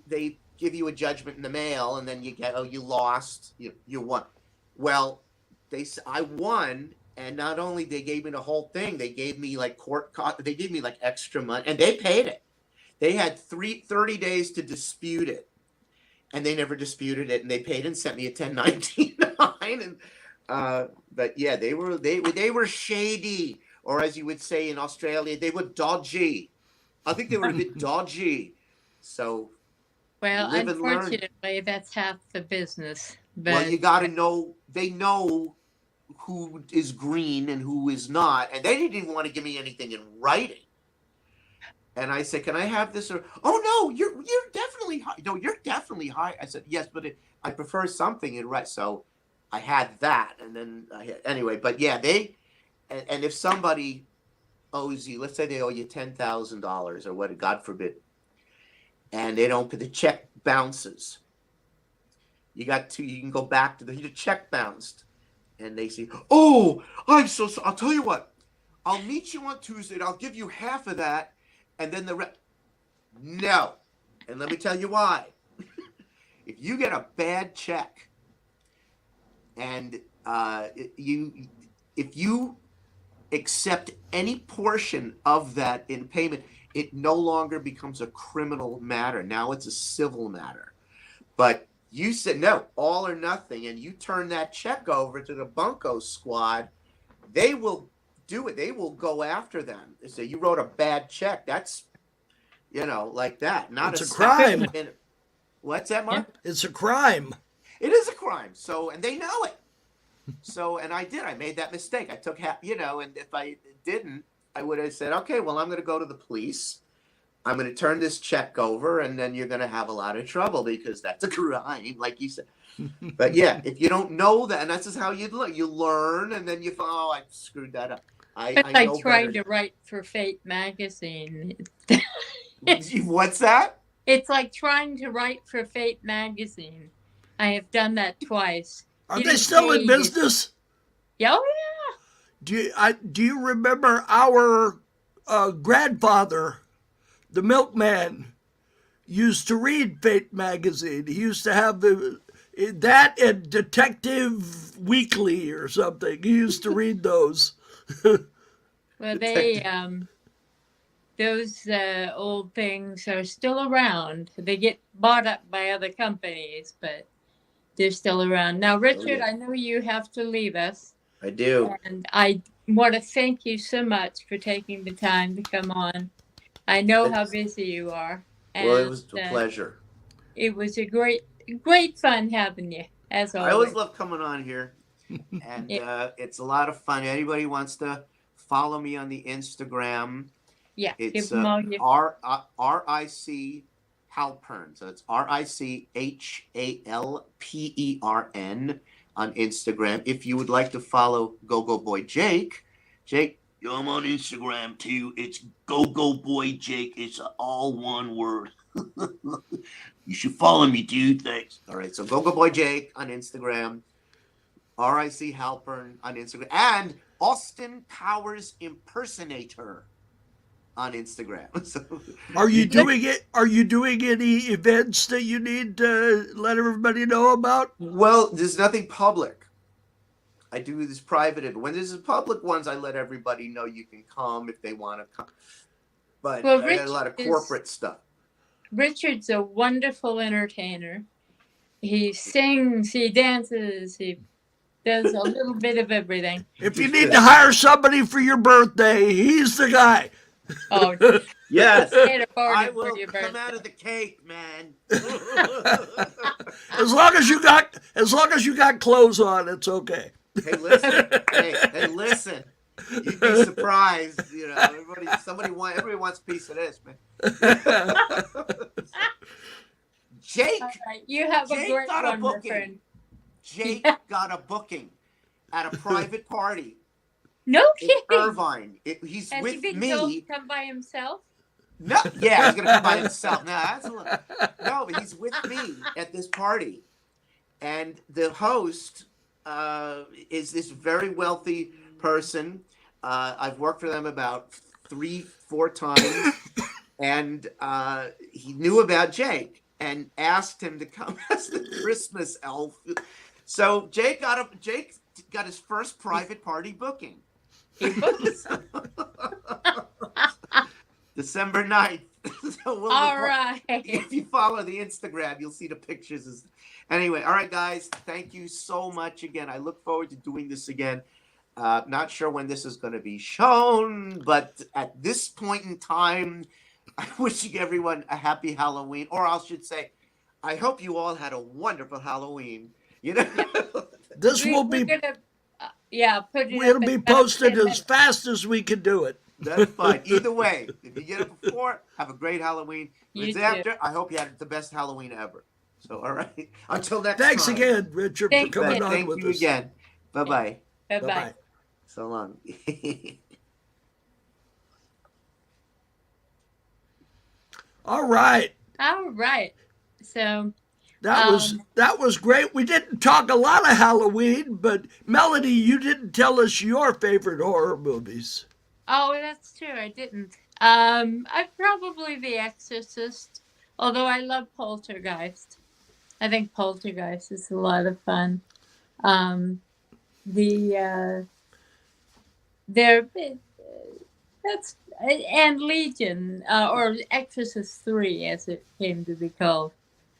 They give you a judgment in the mail, and then you get, "Oh, you lost. You won." Well, I won, and not only they gave me the whole thing, they gave me like court cost. They gave me like extra money, and they paid it. They had 30 days to dispute it, and they never disputed it, and they paid and sent me a 1099. And but yeah, they were shady, or as you would say in Australia, they were dodgy. I think they were a bit dodgy. So, Well, live and learn. unfortunately, that's half the business. But Well, you got to know. They know who is green and who is not, and they didn't even want to give me anything in writing. And I said, "Can I have this?" Or, "Oh no, you're definitely high. No, you're definitely high." I said, "Yes, but I prefer something in writing." So I had that, and then anyway. But yeah, and if somebody owes you, let's say they owe you $10,000 or what, God forbid, and they don't, the check bounces. You can go back to the check bounced, and they say, "Oh, I'm so sorry. I'll tell you what. I'll meet you on Tuesday, and I'll give you half of that, and then the rest." No, and let me tell you why. If you get a bad check, and if you accept any portion of that in payment, it no longer becomes a criminal matter. Now it's a civil matter. But you said no, all or nothing, and you turn that check over to the Bunko squad, they will do it. They will go after them. They say, "You wrote a bad check." That's, like that. Not It's a crime. What's that, Mark? It's a crime. It is a crime. So, and they know it. So, and I did. I made that mistake. I took half, and if I didn't, I would have said, "Okay, well, I'm going to go to the police. I'm going to turn this check over, and then you're going to have a lot of trouble because that's a crime," like you said. But yeah, if you don't know that, and that's just how you learn, and then you fall, "Oh, I screwed that up." It's I like know trying better. to write for Fate magazine. What's that? It's like trying to write for Fate magazine. I have done that twice. Are You they didn't still pay in you. business? Yeah, oh, Do you remember our grandfather, the milkman, used to read Fate magazine? He used to have that and Detective Weekly or something. He used to read those. well, those old things are still around. They get bought up by other companies, but they're still around. Now, Richard, yeah. I know you have to leave us, I do. and I want to thank you so much for taking the time to come on. I know how busy you are, Well, it and was a pleasure. it was a great fun having you, as I always always. love coming on here, and Yeah. it's a lot of fun. Anybody wants to follow me on the Instagram? Yeah, give It's them all your. RIC Halpern. So it's RICHALPERN on Instagram. If you would like to follow Go Boy Jake, Yeah, I'm on Instagram too. It's Go Boy Jake. It's all one word. You should follow me, dude. Thanks. all right. So Go Boy Jake on Instagram, RIC Halpern on Instagram, and Austin Powers Impersonator on Instagram. So Are you doing it? Are you doing any events that you need to let everybody know about? well, there's nothing public. I do this private. When there's public ones, I let everybody know you can come if they want to come. But Well, I got a lot of Richard corporate stuff. Richard's a wonderful entertainer. He sings, he dances, he does a little bit of everything. If you need to hire somebody for your birthday, he's the guy. Oh, Yes, can't afford I it for will your come out birthday. of the cake, man. As long as you got clothes on, it's okay. Hey, listen. Hey, listen. You'd be surprised. You know, everybody wants a piece of this, man. Jake. All right, you have Jake a great got a one, my booking. friend. Jake got a booking at a private party No in kidding. Irvine. He's Has with he been me. told to come by himself? No, yeah, he's gonna come by himself. No, that's a little. No, but he's with me at this party, and the host is this very wealthy person. I've worked for them about 3-4 times, and he knew about Jake and asked him to come as the Christmas elf. So Jake got his first private party booking. December 9th. So All right. If you follow the Instagram, you'll see the pictures. Anyway, all right, guys. Thank you so much again. I look forward to doing this again. Not sure when this is going to be shown, but at this point in time, I'm wishing everyone a happy Halloween. Or I should say, I hope you all had a wonderful Halloween. You know, This will We're be gonna, put it it'll up be in about posted 10 as fast as we can do it. that's fine. Either way, if you get it before, have a great Halloween. If You it's too. after, I hope you had the best Halloween ever. So, all right. Until next Thanks time. again, Richard, Thank for coming you. on Thank with you us. again. Bye-bye. Bye-bye. Bye-bye. So long. All right. All right. So, That was great. We didn't talk a lot of Halloween, but Melody, you didn't tell us your favorite horror movies. oh, that's true. I didn't. I probably The Exorcist, although I love Poltergeist. I think Poltergeist is a lot of fun. There, that's and Legion or Exorcist 3, as it came to be called,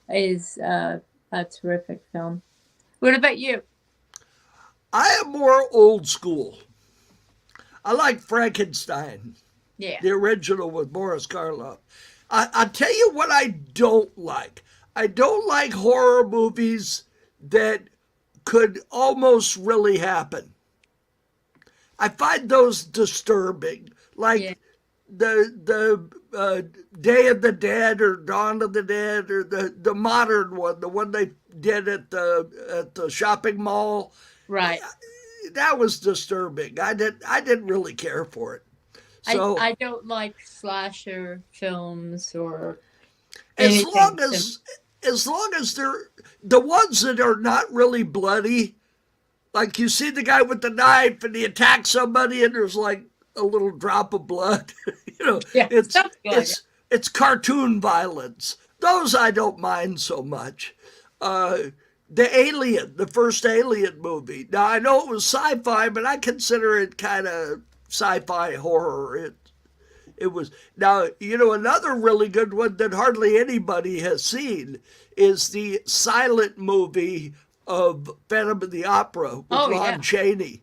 is a terrific film. What about you? I am more old school. I like Frankenstein, Yeah. the original with Boris Karloff. I'll tell you what I don't like. I don't like horror movies that could almost really happen. I find those disturbing, like Yeah. the Day of the Dead or Dawn of the Dead or the modern one, the one they did at the shopping mall. Right. that was disturbing. I didn't really care for it. So I don't like slasher films or as anything. long as they're the ones that are not really bloody, like you see the guy with the knife and he attacks somebody and there's like a little drop of blood. Yeah, it's something like it's it's cartoon violence. Those I don't mind so much. The Alien, the first Alien movie. Now I know it was sci-fi, but I consider it kind of sci-fi horror. It was now another really good one that hardly anybody has seen is the silent movie of Phantom of the Opera with Oh, Lon yeah. Chaney.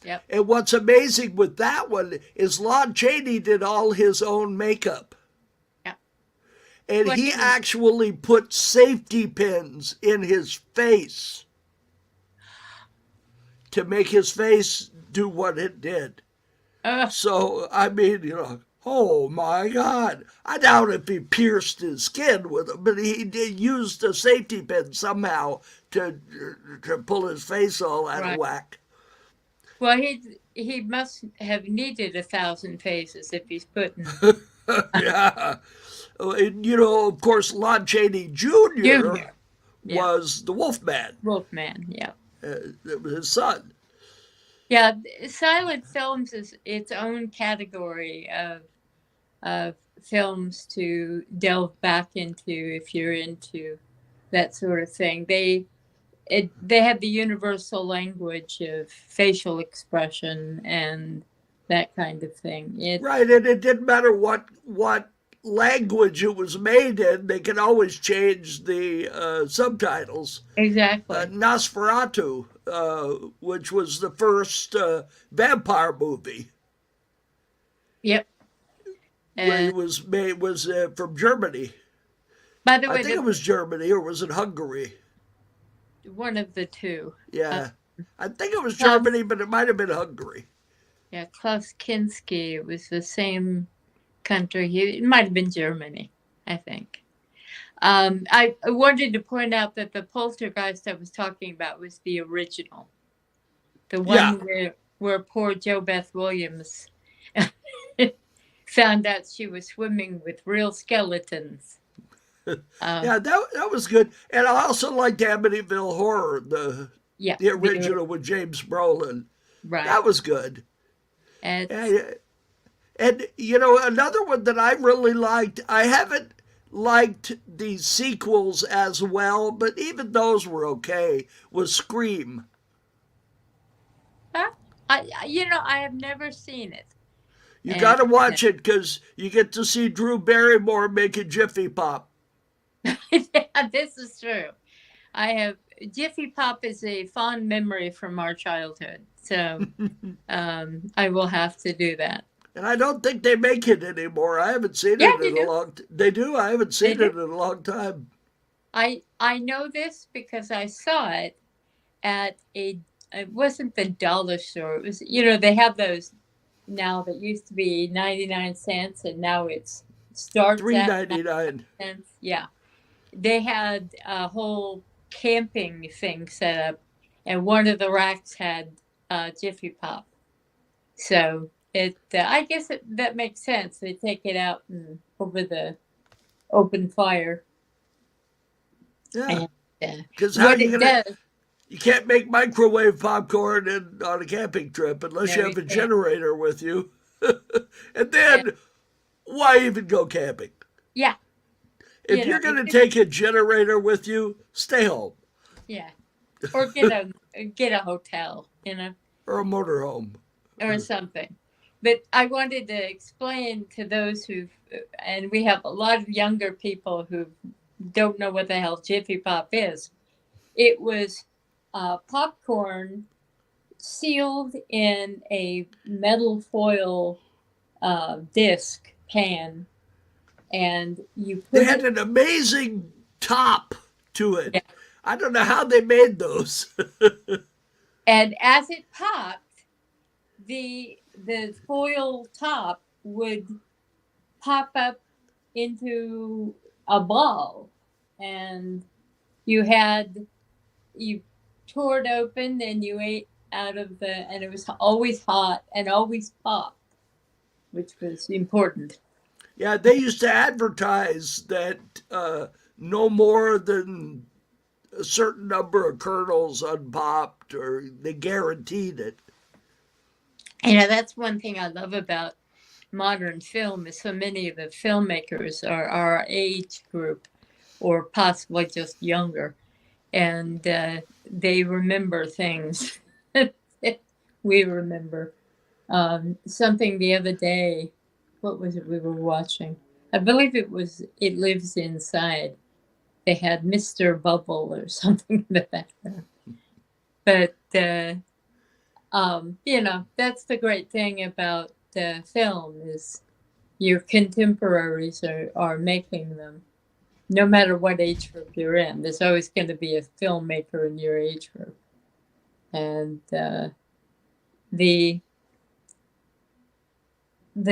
Yep. And what's amazing with that one is Lon Chaney did all his own makeup. Yeah. And Well, he he was- actually put safety pins in his face to make his face do what it did. So, I mean, oh my God. I doubt if he pierced his skin with it, but he did use a safety pin somehow to pull his face all out of Right. whack. Well, he must have needed 1,000 faces if he's putting Yeah. And, of course, Lon Chaney Jr. Junior. Yeah. was the Wolfman, Wolfman. Yeah. his son. Yeah, silent films is its own category of films to delve back into if you're into that sort of thing. They have the universal language of facial expression and that kind of thing. Right, and it didn't matter what language it was made in, they could always change the subtitles. Exactly. Nosferatu, which was the first vampire movie. Yep. It was from Germany. By the way, I think it was Germany, or was it Hungary? one of the two. Yeah, I think it was Germany, but it might have been Hungary. Yeah, Klaus Kinski. It was the same country. It might have been Germany, I think. I wanted to point out that the poltergeist I was talking about was the original. The one where poor Jo Beth Williams found out she was swimming with real skeletons. Yeah, that was good. And I also liked Amityville Horror, the original with James Brolin. Right. That was good. And another one that I really liked, I haven't liked the sequels as well, but even those were okay, was Scream. I have never seen it. You got to watch it because you get to see Drew Barrymore make a Jiffy Pop. Yeah, this is true. Jiffy Pop is a fond memory from our childhood, so I will have to do that. And I don't think they make it anymore. I haven't seen it in a long time. They do? I haven't seen it in a long time. I know this because I saw it at it wasn't the dollar store. It was, they have those now that used to be 99 cents and now it starts at $3.99. Yeah. They had a whole camping thing set up and one of the racks had Jiffy Pop. So I guess that makes sense. They take it out and over the open fire. Yeah. Because how you can't make microwave popcorn on a camping trip unless you have a generator with you. And then why even go camping? Yeah. If you're going to take a generator with you, stay home. Yeah. Or get a hotel, Or a motorhome. Or something. But I wanted to explain to those and we have a lot of younger people who don't know what the hell Jiffy Pop is. It was popcorn sealed in a metal foil disc can, and they had an amazing top to it. Yeah. I don't know how they made those. And as it popped, the foil top would pop up into a ball, and you tore it open and you ate out of and it was always hot and always popped, which was important. Yeah, they used to advertise that no more than a certain number of kernels unpopped, or they guaranteed it. That's one thing I love about modern film is so many of the filmmakers are our age group or possibly just younger, and they remember things that we remember. Something the other day, what was it we were watching? I believe it was It Lives Inside. They had Mr. Bubble or something in the background. But, that's the great thing about film is your contemporaries are making them. No matter what age group you're in, there's always going to be a filmmaker in your age group. And the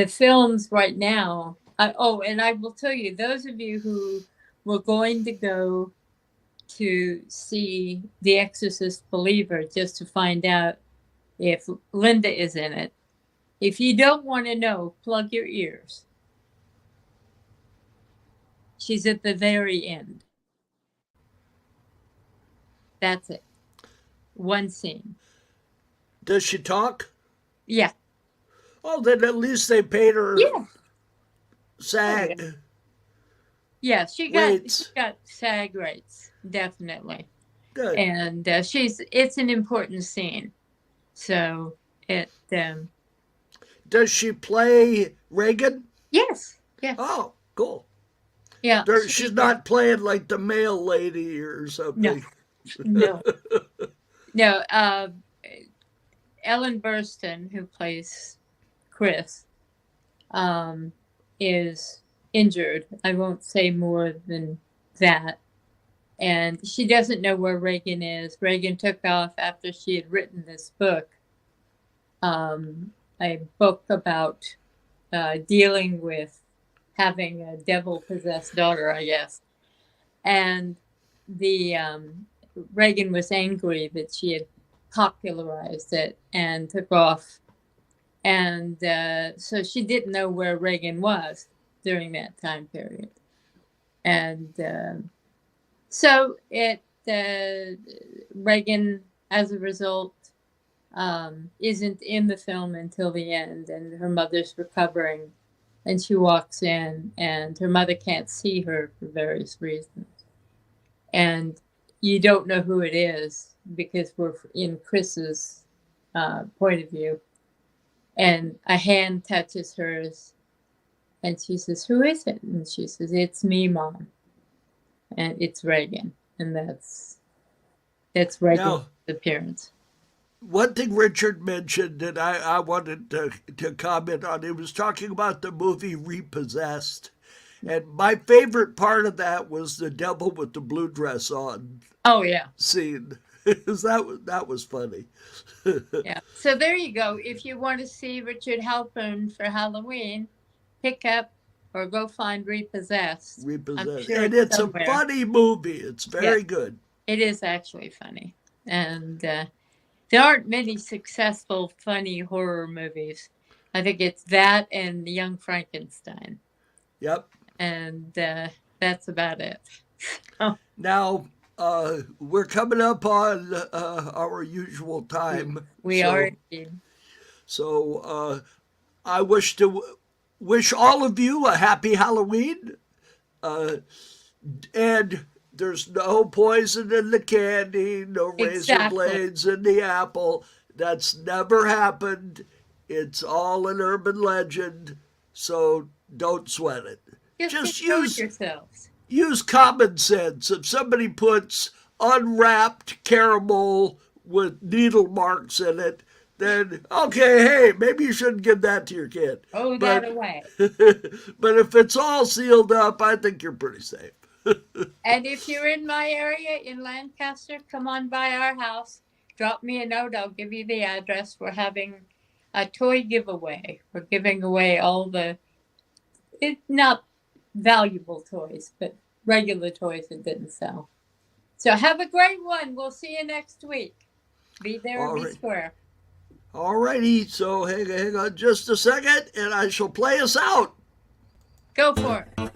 films right now, and I will tell you, those of you who were going to go to see The Exorcist Believer just to find out if Linda is in it, if you don't want to know, plug your ears. She's at the very end. That's it. One scene. Does she talk? Yeah. Oh, then at least they paid her SAG. Yeah, she rates. got SAG rates, definitely. Good. And it's an important scene. So it. Does she play Reagan? Yes. Yes. Oh, cool. Yeah. She's not playing like the mail lady or something. No. No. Ellen Burstyn, who plays Chris, is injured. I won't say more than that. And she doesn't know where Reagan is. Reagan took off after she had written this book, a book about dealing with having a devil-possessed daughter, I guess. And the Reagan was angry that she had popularized it and took off. And so she didn't know where Reagan was during that time period. And so Reagan, as a result, isn't in the film until the end, and her mother's recovering, and she walks in, and her mother can't see her for various reasons. And you don't know who it is because we're in Chris's point of view. And a hand touches hers, and she says, "Who is it?" And she says, "It's me, Mom." And it's Reagan, and that's Reagan's appearance. One thing Richard mentioned that I wanted to comment on, he was talking about the movie Repossessed. And my favorite part of that was the devil with the blue dress on scene. That was funny. Yeah. So there you go. If you want to see Richard Halpern for Halloween, pick up or go find Repossessed. Repossessed. Sure and it's somewhere. A funny movie. It's very good. It is actually funny. And there aren't many successful, funny horror movies. I think it's that and Young Frankenstein. Yep. And that's about it. Now, we're coming up on our usual time. We are indeed. So I wish all of you a happy Halloween. And there's no poison in the candy, no razor blades in the apple. That's never happened. It's all an urban legend. So don't sweat it. Just use yourselves. Use common sense. If somebody puts unwrapped caramel with needle marks in it, then okay, hey, maybe you shouldn't give that to your kid. That away. But if it's all sealed up, I think you're pretty safe. And if you're in my area in Lancaster, come on by our house. Drop me a note. I'll give you the address. We're having a toy giveaway. We're giving away all not valuable toys, but regular toys that didn't sell. So have a great one. We'll see you next week. Be there All or be right. square. All righty. So hang on just a second, and I shall play us out. Go for it.